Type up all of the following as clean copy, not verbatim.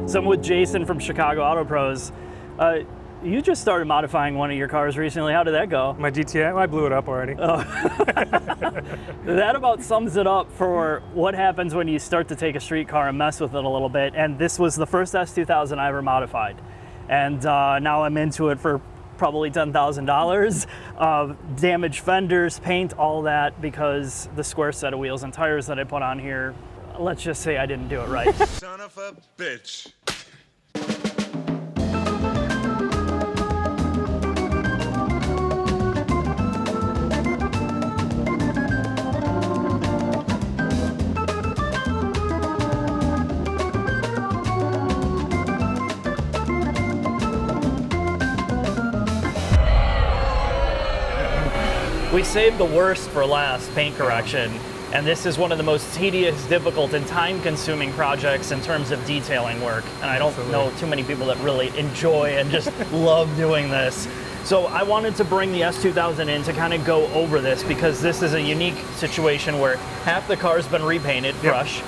So I'm with Jason from Chicago Auto Pros. You just started modifying one of your cars recently. How did that go? My GTI, I blew it up already. Oh. That about sums it up for what happens when you start to take a street car and mess with it a little bit. And this was the first S2000 I ever modified. And now I'm into it for probably $10,000. Damaged fenders, paint, all that, because the square set of wheels and tires that I put on here, let's just say I didn't do it right. Son of a bitch. We saved the worst for last, paint correction, and this is one of the most tedious, difficult, and time-consuming projects in terms of detailing work. And I don't know too many people that really enjoy and just love doing this. So I wanted to bring the S2000 in to kind of go over this, because this is a unique situation where half the car's been repainted fresh.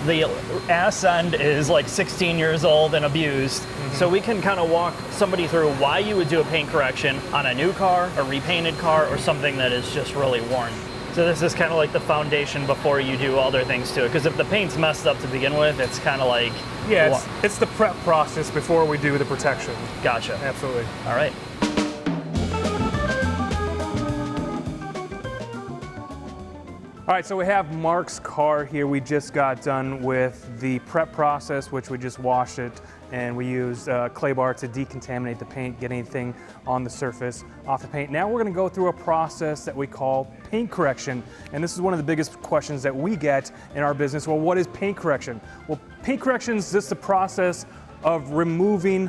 The ass end is like 16 years old and abused. So we can kind of walk somebody through why you would do a paint correction on a new car, a repainted car, or something that is just really worn. So this is kind of like the foundation before you do other things to it. Because if the paint's messed up to begin with, it's kind of like... Yeah, it's the prep process before we do the protection. Gotcha. Absolutely. All right. All right, so we have Mark's car here. We just got done with the prep process, which we just washed it, and we used clay bar to decontaminate the paint, get anything on the surface off the paint. Now we're gonna go through a process that we call paint correction, and this is one of the biggest questions that we get in our business. Well, what is paint correction? Well, paint correction is just the process of removing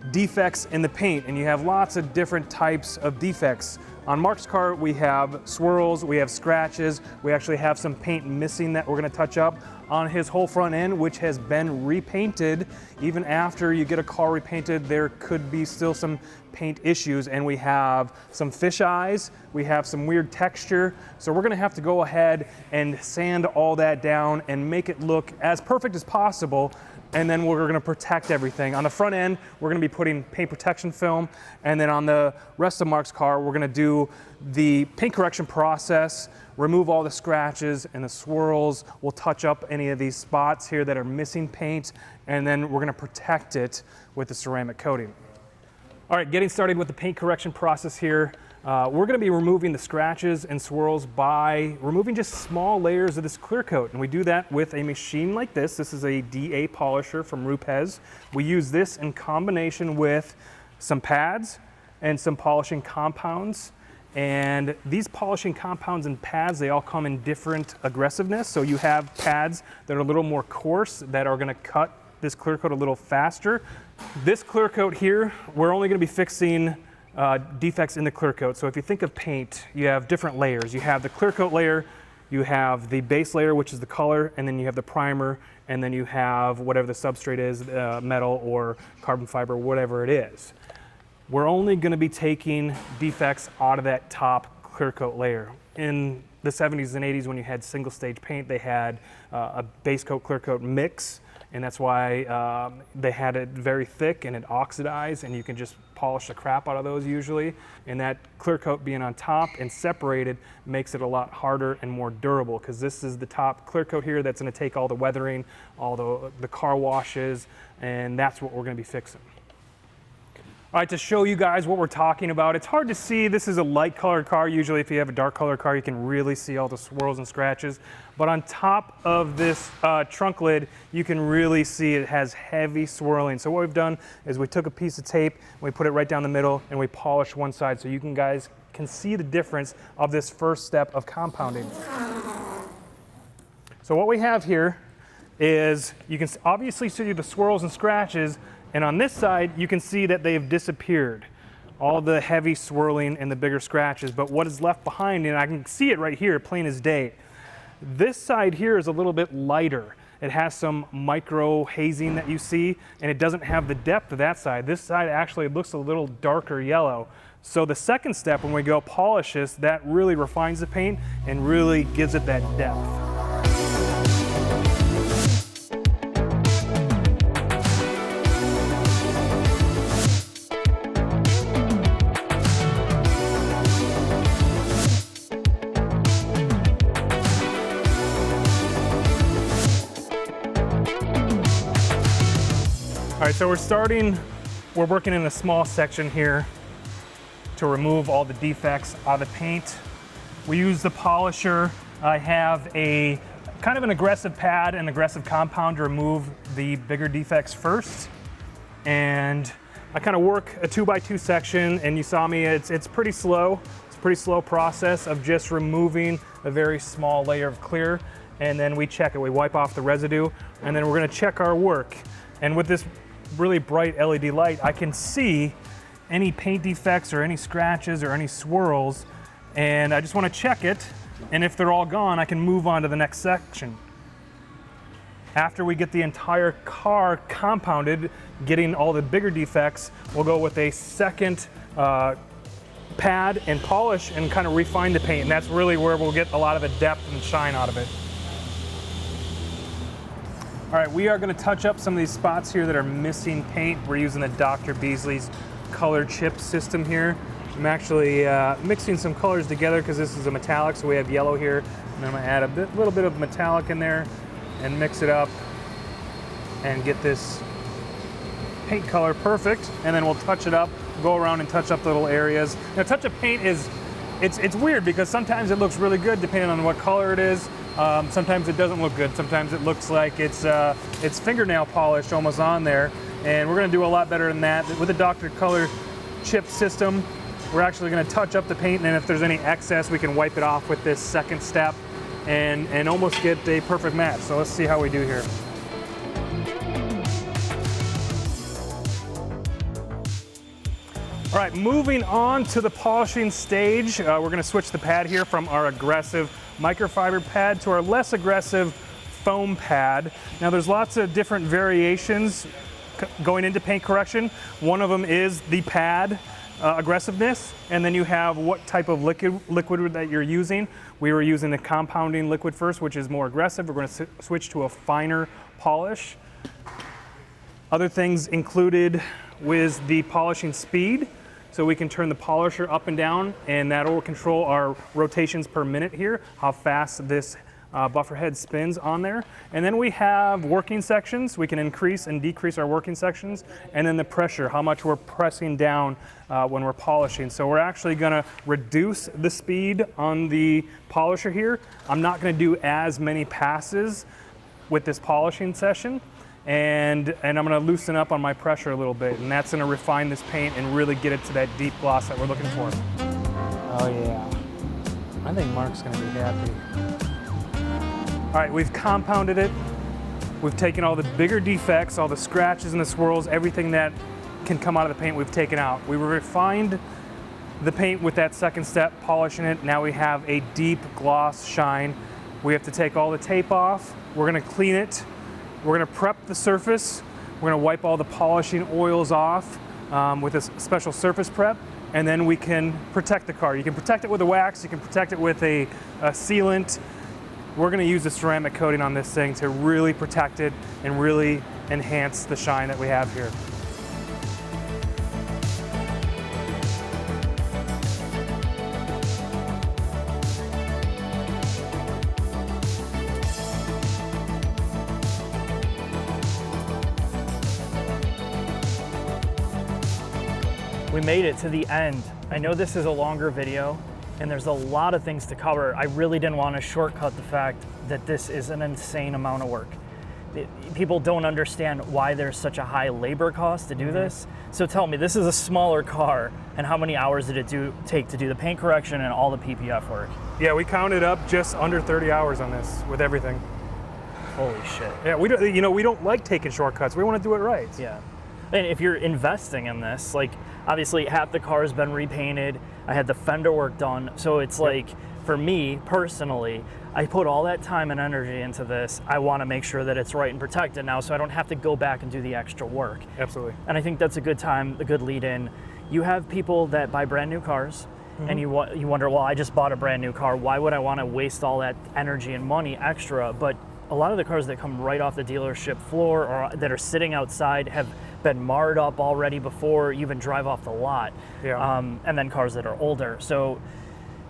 defects in the paint, and you have lots of different types of defects. On Mark's car, we have swirls, we have scratches, we actually have some paint missing that we're gonna touch up on his whole front end, which has been repainted. Even after you get a car repainted, there could be still some paint issues, and we have some fish eyes, we have some weird texture, so we're gonna have to go ahead and sand all that down and make it look as perfect as possible. And then we're gonna protect everything. On the front end, we're gonna be putting paint protection film, and then on the rest of Mark's car, we're gonna do the paint correction process, remove all the scratches and the swirls. We'll touch up any of these spots here that are missing paint, and then we're gonna protect it with the ceramic coating. All right, getting started with the paint correction process here. We're gonna be removing the scratches and swirls by removing just small layers of this clear coat. And we do that with a machine like this. This is a DA polisher from Rupes. We use this in combination with some pads and some polishing compounds. And these polishing compounds and pads, they all come in different aggressiveness. So you have pads that are a little more coarse that are gonna cut this clear coat a little faster. This clear coat here, we're only gonna be fixing defects in the clear coat. So if you think of paint, you have different layers. You have the clear coat layer, you have the base layer, which is the color, and then you have the primer, and then you have whatever the substrate is, metal or carbon fiber, whatever it is. We're only gonna be taking defects out of that top clear coat layer. In the 70s and 80s, when you had single stage paint, they had a base coat clear coat mix, and that's why they had it very thick and it oxidized, and you can just polish the crap out of those usually. And that clear coat being on top and separated makes it a lot harder and more durable, because this is the top clear coat here that's going to take all the weathering, all the car washes, and that's what we're going to be fixing. All right, to show you guys what we're talking about, it's hard to see. This is a light colored car. Usually if you have a dark colored car, you can really see all the swirls and scratches. But on top of this trunk lid, you can really see it has heavy swirling. So what we've done is we took a piece of tape, we put it right down the middle, and we polished one side so you guys can see the difference of this first step of compounding. So what we have here is, you can obviously see the swirls and scratches, and on this side, you can see that they've disappeared. All the heavy swirling and the bigger scratches, but what is left behind, and I can see it right here, plain as day. This side here is a little bit lighter. It has some micro hazing that you see, and it doesn't have the depth of that side. This side actually looks a little darker yellow. So the second step, when we go polish this, that really refines the paint and really gives it that depth. All right, so we're working in a small section here to remove all the defects out of the paint. We use the polisher. I have a kind of an aggressive pad and aggressive compound to remove the bigger defects first. And I kind of work a 2x2 section, and you saw me, it's pretty slow. It's a pretty slow process of just removing a very small layer of clear, and then we check it. We wipe off the residue, and then we're gonna check our work. And with this really bright LED light, I can see any paint defects or any scratches or any swirls, and I just want to check it, and if they're all gone, I can move on to the next section. After we get the entire car compounded, getting all the bigger defects, we'll go with a second pad and polish and kind of refine the paint, and that's really where we'll get a lot of the depth and shine out of it. All right, we are going to touch up some of these spots here that are missing paint. We're using the Dr. Beasley's color chip system here. I'm actually mixing some colors together because this is a metallic, so we have yellow here, and I'm going to add a little bit of metallic in there and mix it up and get this paint color perfect, and then we'll touch it up, go around and touch up the little areas. Now, touch up paint it's weird because sometimes it looks really good depending on what color it is. Sometimes it doesn't look good. Sometimes it looks like it's fingernail polish almost on there. And we're going to do a lot better than that. With the Dr. Color chip system, we're actually going to touch up the paint, and if there's any excess, we can wipe it off with this second step and almost get a perfect match. So let's see how we do here. All right, moving on to the polishing stage. We're going to switch the pad here from our aggressive microfiber pad to our less aggressive foam pad. Now there's lots of different variations going into paint correction. One of them is the pad aggressiveness, and then you have what type of liquid that you're using. We were using the compounding liquid first, which is more aggressive. We're going to switch to a finer polish. Other things included with the polishing speed. So we can turn the polisher up and down, and that will control our rotations per minute here, how fast this buffer head spins on there. And then we have working sections. We can increase and decrease our working sections. And then the pressure, how much we're pressing down when we're polishing. So we're actually gonna reduce the speed on the polisher here. I'm not gonna do as many passes with this polishing session. And I'm gonna loosen up on my pressure a little bit. And that's gonna refine this paint and really get it to that deep gloss that we're looking for. Oh yeah, I think Mark's gonna be happy. All right, we've compounded it. We've taken all the bigger defects, all the scratches and the swirls, everything that can come out of the paint we've taken out. We refined the paint with that second step, polishing it. Now we have a deep gloss shine. We have to take all the tape off. We're gonna clean it. We're gonna prep the surface. We're gonna wipe all the polishing oils off with a special surface prep, and then we can protect the car. You can protect it with a wax, you can protect it with a sealant. We're gonna use a ceramic coating on this thing to really protect it and really enhance the shine that we have here. We made it to the end. I know this is a longer video and there's a lot of things to cover. I really didn't want to shortcut the fact that this is an insane amount of work. People don't understand why there's such a high labor cost to do this. So tell me, this is a smaller car, and how many hours did it take to do the paint correction and all the PPF work? Yeah, we counted up just under 30 hours on this with everything. Holy shit. Yeah, we don't like taking shortcuts. We want to do it right. Yeah. And if you're investing in this, like, obviously half the car has been repainted, I had the fender work done, so it's like, for me personally, I put all that time and energy into this. I want to make sure that it's right and protected now, so I don't have to go back and do the extra work. Absolutely. And I think that's a good time, a good lead in. you have people that buy brand new cars, and you wonder, well, I just bought a brand new car. Why would I want to waste all that energy and money extra? But a lot of the cars that come right off the dealership floor or that are sitting outside have been marred up already before you even drive off the lot. Yeah. And then cars that are older. So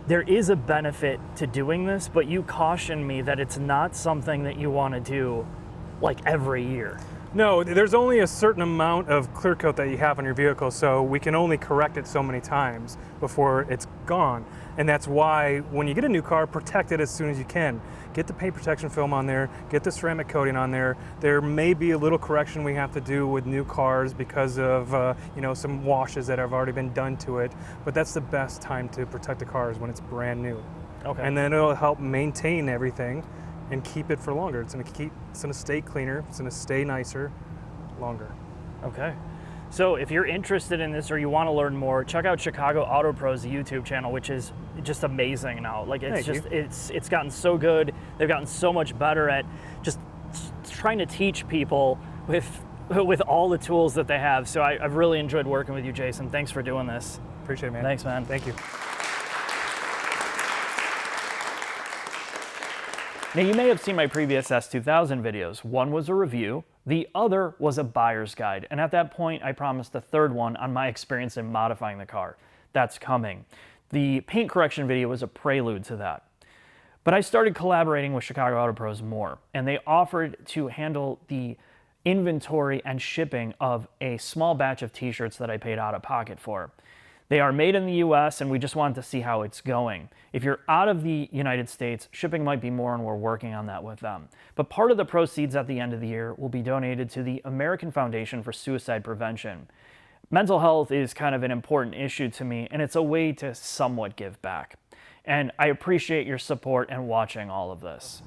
there is a benefit to doing this, but you caution me that it's not something that you want to do like every year. No, there's only a certain amount of clear coat that you have on your vehicle, so we can only correct it so many times before it's gone. And that's why when you get a new car, protect it as soon as you can. Get the paint protection film on there, get the ceramic coating on there. There may be a little correction we have to do with new cars because of some washes that have already been done to it, but that's the best time to protect the cars when it's brand new. Okay. And then it'll help maintain everything and keep it for longer. It's gonna stay cleaner, it's gonna stay nicer longer. Okay. So if you're interested in this or you want to learn more, check out Chicago Auto Pros YouTube channel, which is just amazing now. Like it's gotten so good. They've gotten so much better at just trying to teach people with all the tools that they have. So I've really enjoyed working with you, Jason. Thanks for doing this. Appreciate it, man. Thanks, man. Thank you. Now, you may have seen my previous S2000 videos. One was a review, the other was a buyer's guide, and at that point, I promised a third one on my experience in modifying the car. That's coming. The paint correction video was a prelude to that. But I started collaborating with Chicago Auto Pros more, and they offered to handle the inventory and shipping of a small batch of t-shirts that I paid out of pocket for. They are made in the US, and we just wanted to see how it's going. If you're out of the United States, shipping might be more, and we're working on that with them. But part of the proceeds at the end of the year will be donated to the American Foundation for Suicide Prevention. Mental health is kind of an important issue to me, and it's a way to somewhat give back. And I appreciate your support and watching all of this.